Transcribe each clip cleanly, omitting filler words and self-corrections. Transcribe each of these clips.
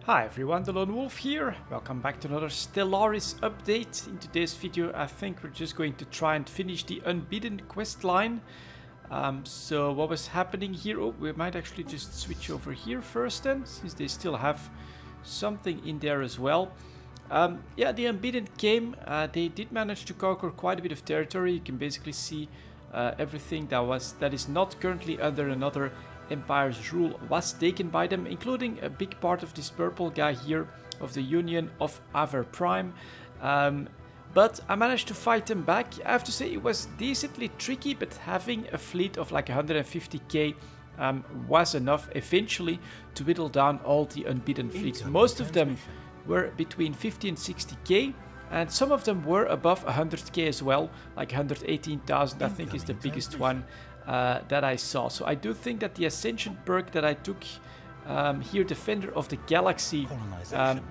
Hi everyone, delonewolf here. Welcome back to another Stellaris update. In today's video I think we're just going to try and finish the Unbidden quest line. So what was happening here? Oh, we might actually just switch over here first then, since they still have something in there as well. Yeah, the Unbidden came. They did manage to conquer quite a bit of territory. You can basically see everything that is not currently under another empire's rule was taken by them, including a big part of this purple guy here of the Union of Aver Prime. But I managed to fight them back. I have to say it was decently tricky, but having a fleet of like 150k was enough eventually to whittle down all the Unbidden fleets. Most of them were between 50 and 60k, and some of them were above 100k as well, like 118,000 I think is the biggest one that I saw. So I do think that the Ascension perk that I took here, Defender of the Galaxy,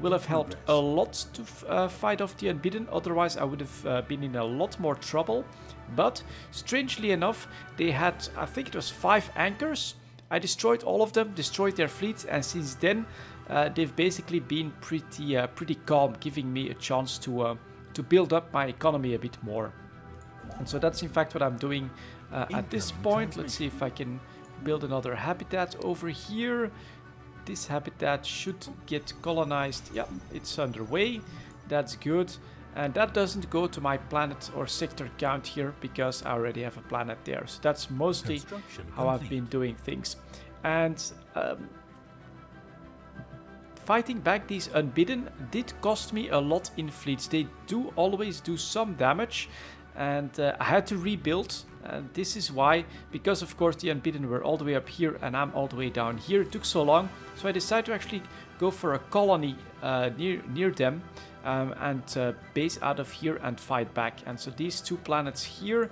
will have helped a lot to fight off the Unbidden. Otherwise I would have been in a lot more trouble. But strangely enough, they had, I think it was 5 anchors. I destroyed all of them, destroyed their fleets, and since then they've basically been pretty calm, giving me a chance to build up my economy a bit more. And so that's in fact what I'm doing at this point. Let's see if I can build another habitat over here. This habitat should get colonized. Yeah, it's underway. That's good. And that doesn't go to my planet or sector count here because I already have a planet there. So that's mostly how I've been doing things. And fighting back these Unbidden did cost me a lot in fleets. They do always do some damage, and I had to rebuild. And this is why, because of course the Unbidden were all the way up here and I'm all the way down here. It took so long, so I decided to actually go for a colony near them and base out of here and fight back. And so these 2 planets here,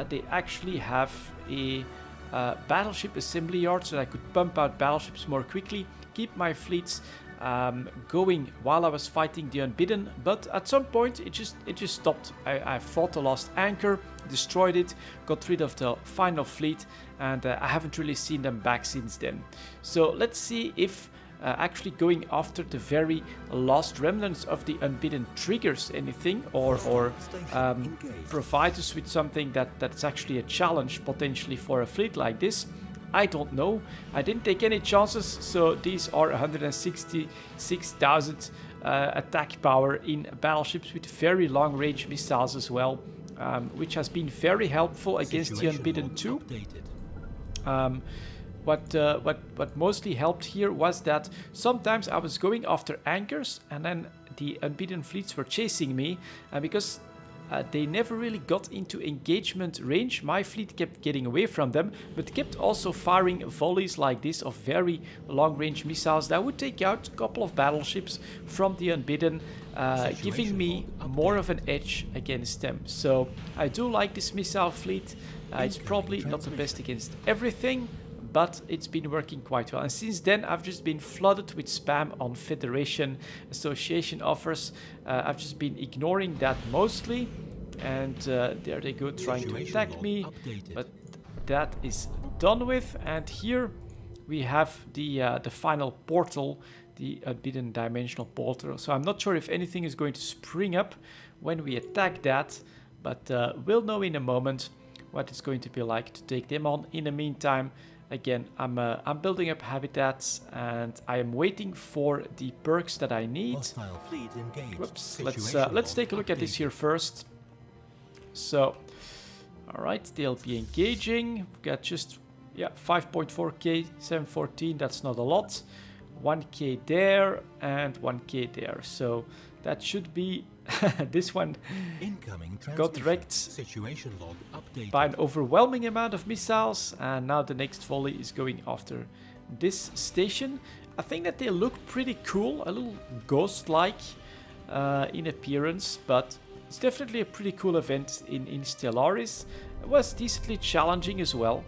they actually have a battleship assembly yard, so that I could pump out battleships more quickly, keep my fleets going while I was fighting the Unbidden. But at some point it just stopped. I fought the last anchor, destroyed it, got rid of the final fleet, and I haven't really seen them back since then. So let's see if actually going after the very last remnants of the Unbidden triggers anything, or provides us with something that's actually a challenge potentially for a fleet like this. I don't know. I didn't take any chances, so these are 166,000 attack power in battleships with very long range missiles as well, which has been very helpful against the Unbidden too. What mostly helped here was that sometimes I was going after anchors and then the Unbidden fleets were chasing me, because they never really got into engagement range. My fleet kept getting away from them, but kept also firing volleys like this of very long-range missiles that would take out a couple of battleships from the Unbidden, giving me more of an edge against them. So I do like this missile fleet. It's probably not the best against everything, but it's been working quite well. And since then I've just been flooded with spam on Federation Association offers. I've just been ignoring that mostly, and there they go trying to attack me, but that is done with. And here we have the final portal, the Unbidden dimensional portal. So I'm not sure if anything is going to spring up when we attack that, but we'll know in a moment what it's going to be like to take them on. In the meantime, again, I'm building up habitats and I am waiting for the perks that I need. Whoops, let's take a look at this here first. So, all right, they'll be engaging. We've got just 5.4k, 714. That's not a lot. 1k there and 1k there. So that should be this one got wrecked by an overwhelming amount of missiles, and now the next volley is going after this station. I think that they look pretty cool, a little ghost-like in appearance, but it's definitely a pretty cool event in Stellaris. It was decently challenging as well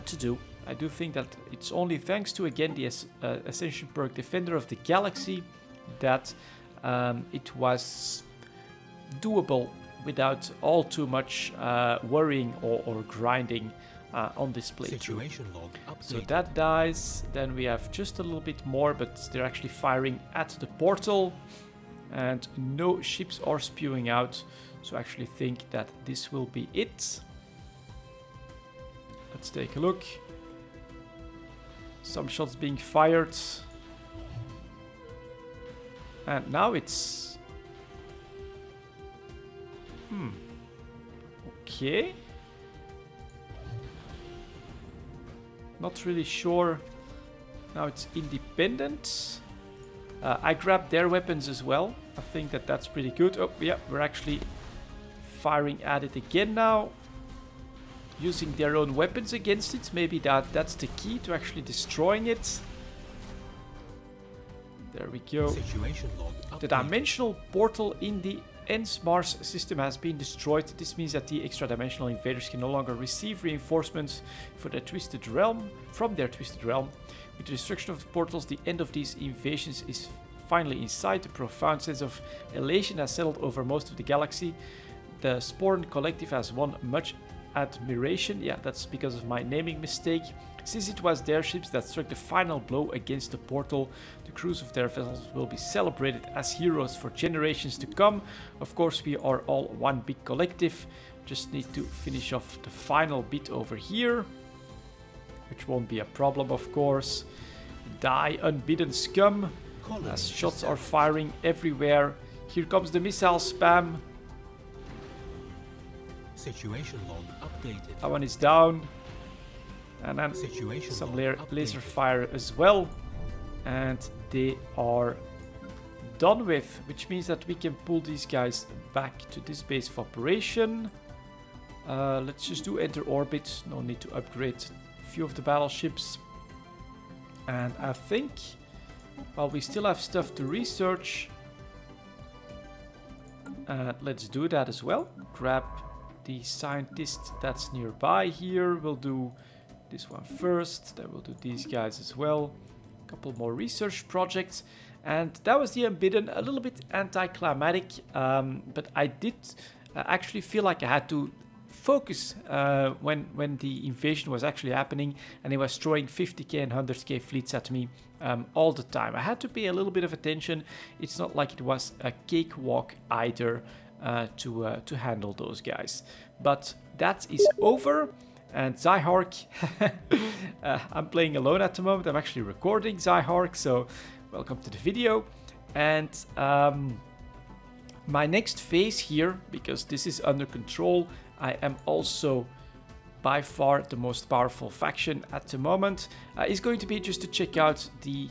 to do. I do think that it's only thanks to, again, the Ascension perk Defender of the Galaxy that it was doable without all too much worrying or grinding on this playthrough. Situation log updated. So that dies. Then we have just a little bit more, but they're actually firing at the portal. And no ships are spewing out. So I actually think that this will be it. Let's take a look. Some shots being fired. And now it's... Okay. Not really sure. Now it's independent. I grabbed their weapons as well. I think that that's pretty good. Oh, yeah, we're actually firing at it again now. Using their own weapons against it. Maybe that's the key to actually destroying it. There we go. Situation log The updated. dimensional portal in the Mars system has been destroyed. This means that the extra-dimensional invaders can no longer receive reinforcements for their twisted realm from their twisted realm. With the destruction of the portals, the end of these invasions is finally in sight. A profound sense of elation has settled over most of the galaxy. The Sporn Collective has won much admiration. Yeah, that's because of my naming mistake. Since it was their ships that struck the final blow against the portal, the crews of their vessels will be celebrated as heroes for generations to come. Of course, we are all one big collective. Just need to finish off the final bit over here, which won't be a problem, of course. Die, unbidden scum, as shots are firing everywhere. Here comes the missile spam. Situation log updated. That one is down. And then Situation some log laser updated. fire as well. And they are done with, which means that we can pull these guys back to this base of operation. Let's just do enter orbit. No need to upgrade a few of the battleships. And I think, well, we still have stuff to research. Let's do that as well. Grab the scientist that's nearby here. We'll do this one first, then we'll do these guys as well. A couple more research projects. And that was the Unbidden, a little bit anticlimactic, but I did actually feel like I had to focus when the invasion was actually happening and they was throwing 50k and 100k fleets at me all the time. I had to pay a little bit of attention. It's not like it was a cakewalk either to handle those guys. But that is over. And Zyhark, I'm playing alone at the moment. I'm actually recording Zyhark, so welcome to the video. And my next phase here, because this is under control, I am also by far the most powerful faction at the moment, is going to be just to check out the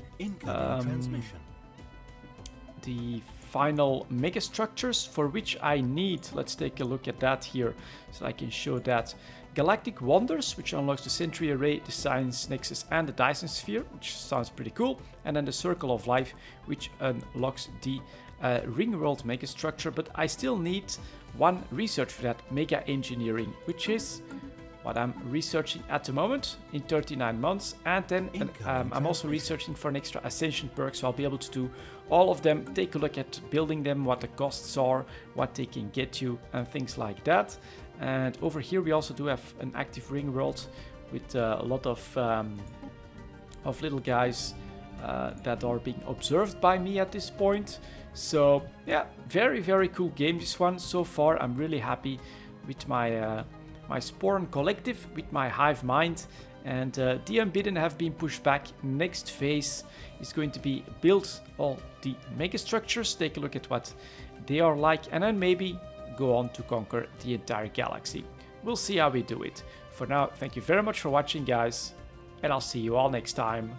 final megastructures, for which I need, let's take a look at that here, so I can show that. Galactic Wonders, which unlocks the Sentry Array, the Science Nexus and the Dyson Sphere, which sounds pretty cool. And then the Circle of Life, which unlocks the Ring World megastructure. But I still need one research for that, Mega Engineering, which is what I'm researching at the moment in 39 months. And then I'm also researching for an extra Ascension perk, so I'll be able to do all of them, take a look at building them, what the costs are, what they can get you, and things like that. And over here we also do have an active ring world with a lot of little guys that are being observed by me at this point. So yeah, very, very cool game, this one. So far I'm really happy with my my Sporn Collective, with my hive mind. And the Unbidden have been pushed back. Next phase is going to be build all the megastructures, take a look at what they are like, and then maybe go on to conquer the entire galaxy. We'll see how we do it. For now, thank you very much for watching, guys, and I'll see you all next time.